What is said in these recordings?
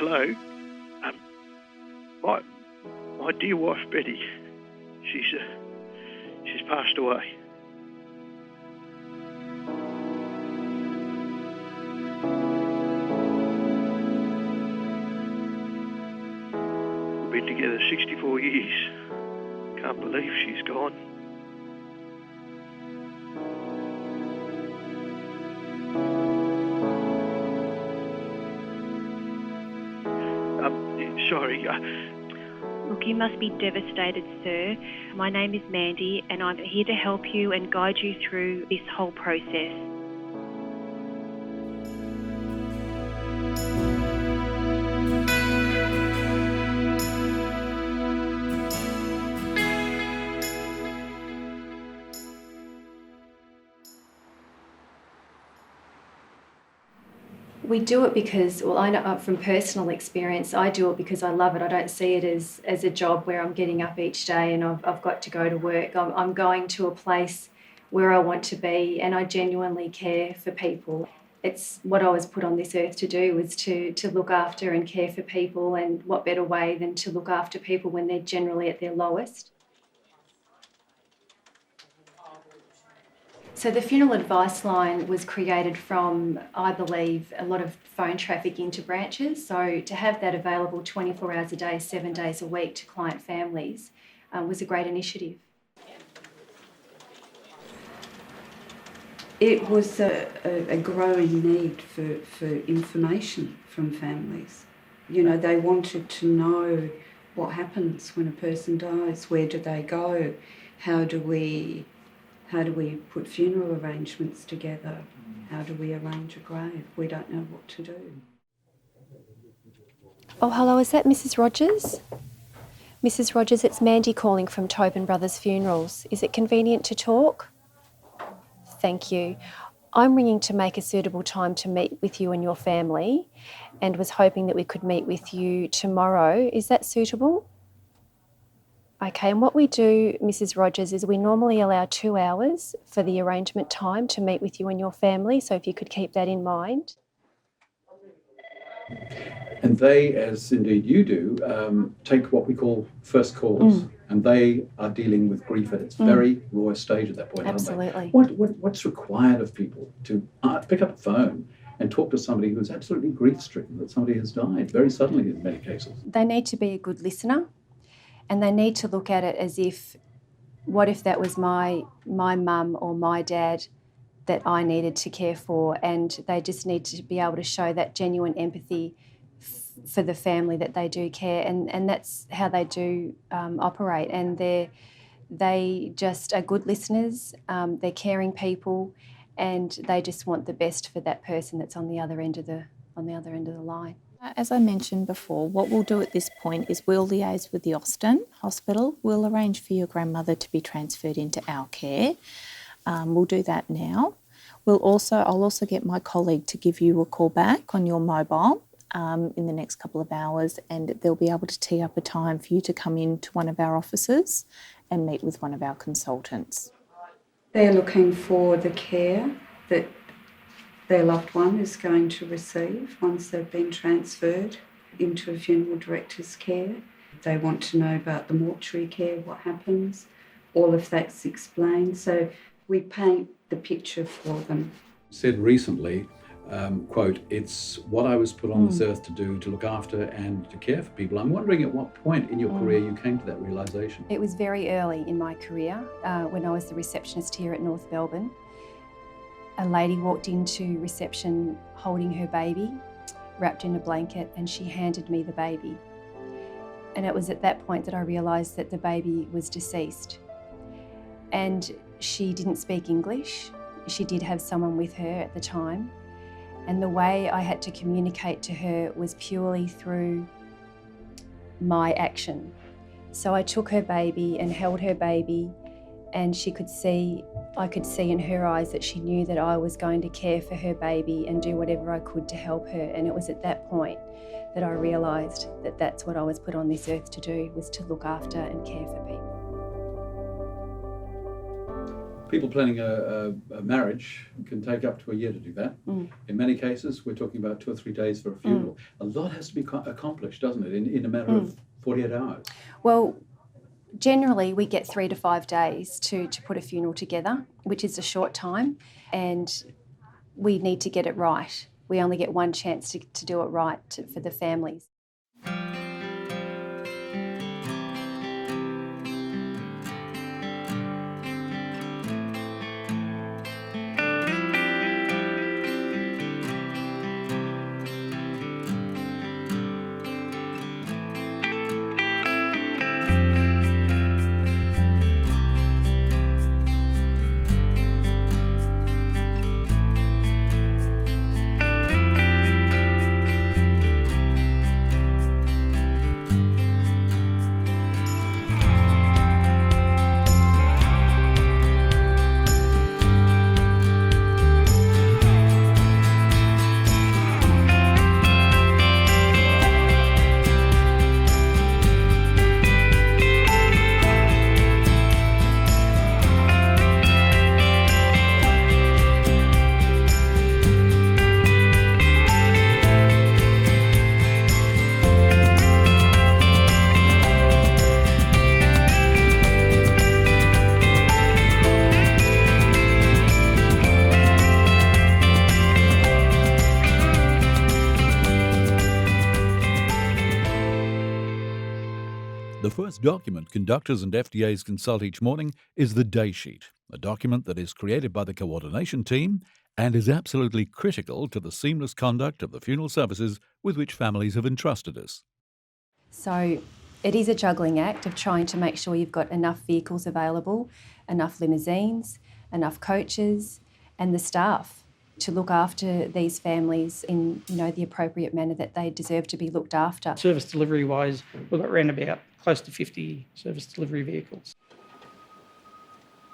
hello. My dear wife Betty, she's passed away. We've been together 64 years. Can't believe she's gone. Sorry. Look, you must be devastated, sir. My name is Mandy, and I'm here to help you and guide you through this whole process. We do it because, well, I know from personal experience, I do it because I love it. I don't see it as a job where I'm getting up each day and I've got to go to work. I'm going to a place where I want to be, and I genuinely care for people. It's what I was put on this earth to do, was to look after and care for people, and what better way than to look after people when they're generally at their lowest. So the funeral advice line was created from, I believe, a lot of phone traffic into branches. So to have that available 24 hours a day, 7 days a week to client families was a great initiative. It was a growing need for information from families. You know, they wanted to know what happens when a person dies, where do they go, how do we put funeral arrangements together? How do we arrange a grave? We don't know what to do. Oh, hello, is that Mrs. Rogers? Mrs. Rogers, it's Mandy calling from Tobin Brothers Funerals. Is it convenient to talk? Thank you. I'm ringing to make a suitable time to meet with you and your family, and was hoping that we could meet with you tomorrow. Is that suitable? Okay, and what we do, Mrs. Rogers, is we normally allow 2 hours for the arrangement time to meet with you and your family, so if you could keep that in mind. And they, as indeed you do, take what we call first calls, and they are dealing with grief at its very rawest stage at that point, Absolutely. aren't they? What's required of people to pick up the phone and talk to somebody who's absolutely grief-stricken, that somebody has died very suddenly in many cases? They need to be a good listener. And they need to look at it as if, what if that was my mum or my dad that I needed to care for? And they just need to be able to show that genuine empathy for the family that they do care. And that's how they do operate. And they just are good listeners, they're caring people, and they just want the best for that person that's on the other end of the line. As I mentioned before, what we'll do at this point is we'll liaise with the Austin Hospital. We'll arrange for your grandmother to be transferred into our care. We'll do that now. I'll also get my colleague to give you a call back on your mobile in the next couple of hours, and they'll be able to tee up a time for you to come into one of our offices and meet with one of our consultants. They're looking for the care that their loved one is going to receive once they've been transferred into a funeral director's care. They want to know about the mortuary care, what happens, all of that's explained. So we paint the picture for them. Said recently, quote, "It's what I was put on this earth to do, to look after and to care for people." I'm wondering at what point in your career you came to that realisation. It was very early in my career when I was the receptionist here at North Melbourne. A lady walked into reception holding her baby, wrapped in a blanket, and she handed me the baby. And it was at that point that I realised that the baby was deceased. And she didn't speak English. She did have someone with her at the time. And the way I had to communicate to her was purely through my action. So I took her baby and held her baby, and I could see in her eyes that she knew that I was going to care for her baby and do whatever I could to help her. And it was at that point that I realised that that's what I was put on this earth to do, was to look after and care for people. People planning a marriage can take up to a year to do that. In many cases, we're talking about 2 or 3 days for a funeral. A lot has to be accomplished, doesn't it, in a matter of 48 hours? Well, generally we get 3 to 5 days to put a funeral together, which is a short time, and we need to get it right. We only get one chance to do it right for the families. The first document conductors and FDAs consult each morning is the day sheet, a document that is created by the coordination team and is absolutely critical to the seamless conduct of the funeral services with which families have entrusted us. So it is a juggling act of trying to make sure you've got enough vehicles available, enough limousines, enough coaches, and the staff to look after these families in the appropriate manner that they deserve to be looked after. Service delivery wise, we've got around about close to 50 service delivery vehicles.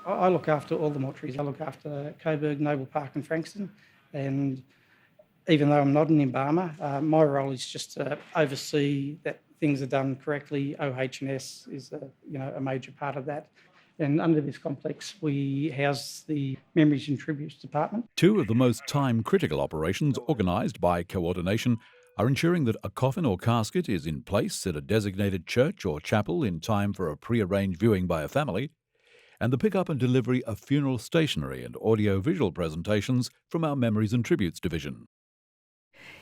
I look after all the mortuaries. I look after Coburg, Noble Park and Frankston, and even though I'm not an embalmer, my role is just to oversee that things are done correctly. OH&S is a major part of that. And under this complex, we house the Memories and Tributes Department. Two of the most time-critical operations organised by coordination are ensuring that a coffin or casket is in place at a designated church or chapel in time for a pre-arranged viewing by a family, and the pick-up and delivery of funeral stationery and audio-visual presentations from our Memories and Tributes division.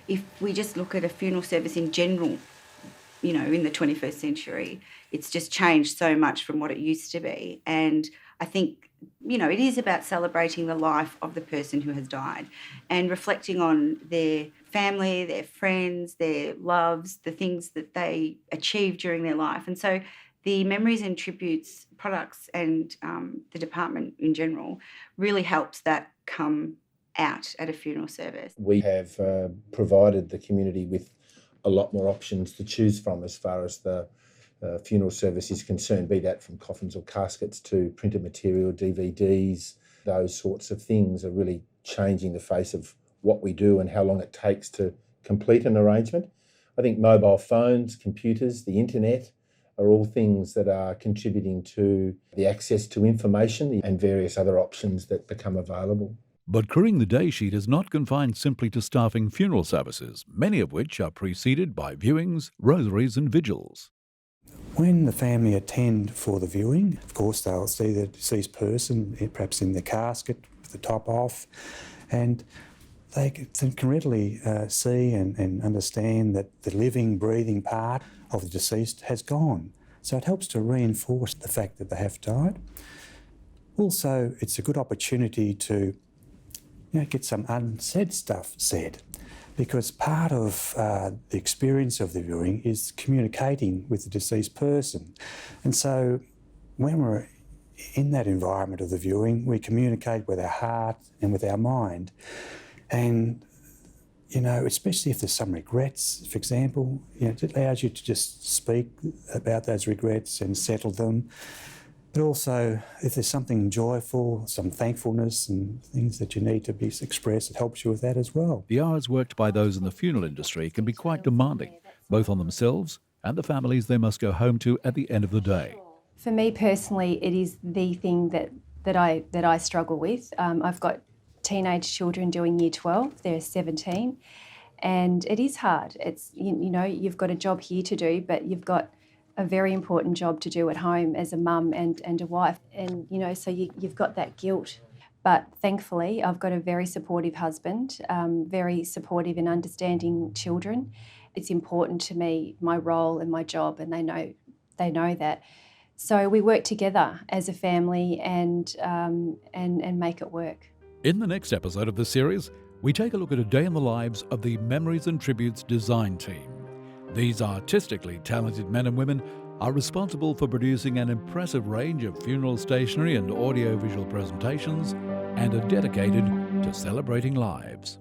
If we just look at a funeral service in general, in the 21st century, it's just changed so much from what it used to be. And I think, it is about celebrating the life of the person who has died and reflecting on their family, their friends, their loves, the things that they achieved during their life. And so the Memories and Tributes products and the department in general really helps that come out at a funeral service. We have provided the community with a lot more options to choose from as far as the funeral service is concerned, be that from coffins or caskets to printed material, DVDs. Those sorts of things are really changing the face of what we do and how long it takes to complete an arrangement. I think mobile phones, computers, the internet are all things that are contributing to the access to information and various other options that become available. But crewing the day sheet is not confined simply to staffing funeral services, many of which are preceded by viewings, rosaries and vigils. When the family attend for the viewing, of course they'll see the deceased person, perhaps in the casket with the top off, and they can readily see and understand that the living, breathing part of the deceased has gone. So it helps to reinforce the fact that they have died. Also, it's a good opportunity to get some unsaid stuff said, because part of the experience of the viewing is communicating with the deceased person. And so when we're in that environment of the viewing, we communicate with our heart and with our mind. And, especially if there's some regrets, for example, it allows you to just speak about those regrets and settle them. But also, if there's something joyful, some thankfulness and things that you need to be expressed, it helps you with that as well. The hours worked by those in the funeral industry can be quite demanding, both on themselves and the families they must go home to at the end of the day. For me personally, it is the thing that that I struggle with. I've got teenage children doing year 12. They're 17, and it is hard. It's you know, you've got a job here to do, but you've got a very important job to do at home as a mum and a wife, and you know, so you've got that guilt. But thankfully, I've got a very supportive husband, very supportive and understanding children. It's important to me, my role and my job, and they know that. So we work together as a family and make it work. In the next episode of the series, we take a look at a day in the lives of the Memories and Tributes design team. These artistically talented men and women are responsible for producing an impressive range of funeral stationery and audiovisual presentations and are dedicated to celebrating lives.